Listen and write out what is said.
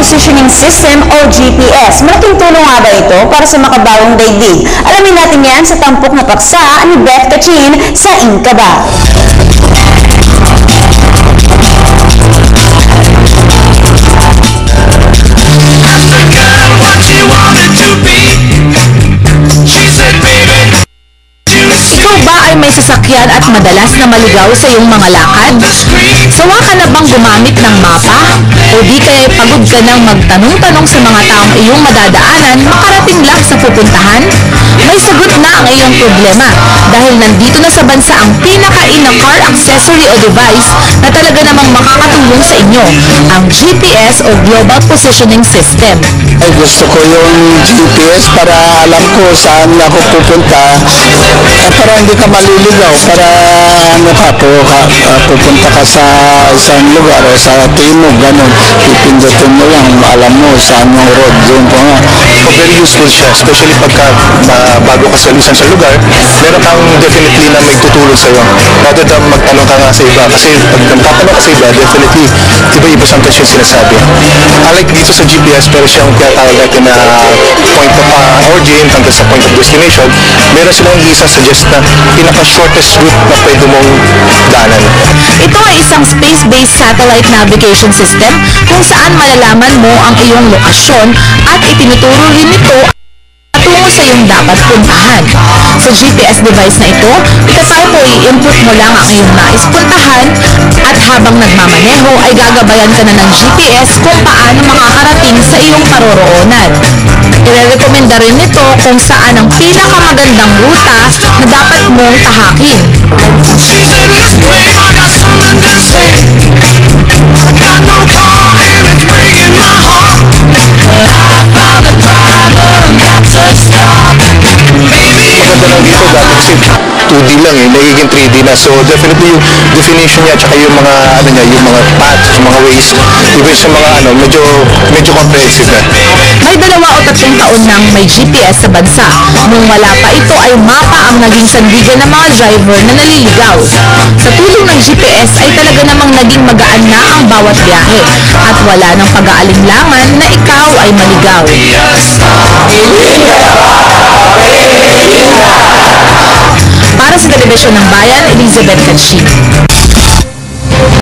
Positioning System o GPS. Malaking tulong nga ba ito para sa makabawang daigdig? Alamin natin yan sa tampok na paksa ni Beth Cachin sa Inka Ba. Ikaw ba ay may sasakyan at madalas na maligaw sa iyong mga lakad? Sawa ka na bang gumamit ng mapa? O di kaya pagod ka nang magtanong-tanong sa mga taong iyong madadaanan makarating lang sa pupuntahan? May sagot na ang iyong problema dahil nandito na sa bansa ang pinaka-in na car accessory o device na talaga namang makakatulong sa inyo, ang GPS o Global Positioning System. Ay, gusto ko yung GPS para alam ko saan ako pupunta, para hindi ka maliligaw, para pupunta ka sa isang lugar o sa timog, ganun, pipindutin mo lang, alam mo saan yung road, yun po nga. So, very useful siya, especially pagka bago ka sa isang lugar, meron kang definitely na may tutulong sa'yo. Rather than magtanong ka nga sa iba, kasi pag nagtatanong ka sa iba, definitely, iba-iba sometimes yung sinasabi. Unlike dito sa GPS, pero siyang tinatawag natin na point of origin hanggang sa point of destination, meron silang isa-suggest na pinaka-shortest route na pwede mong daanan. Ito ay isang space-based satellite navigation system kung saan malalaman mo ang iyong lokasyon at itinuturo rin ito tungo sa iyong dapat puntahan. Sa GPS device na ito, ika-type o i-input mo lang ang iyong nais puntahan at habang nagmamaneho ay gagabayan ka na ng GPS kung paano makakarating sa iyong paroroonan. Ire-recommenda rin nito kung saan ang pinakamagandang ruta na dapat mong tahakin. Maganda lang dito dati kasi 2D lang nagiging 3D na. So definitely yung definition niya tsaka yung mga yung mga paths, yung mga ways, even sa mga medyo comprehensive na. May 2 o 3 taon nang may GPS sa bansa. Nung wala pa ito ay mapa ang naging sandigan ng mga driver na naliligaw. Sa tulong ng GPS ay talaga namang naging magaan na ang bawat biyahe at wala nang pag-aalinlangan na ikaw ay maligaw. Para sa Telebisyon ng Bayan, Elizabeth Cachin.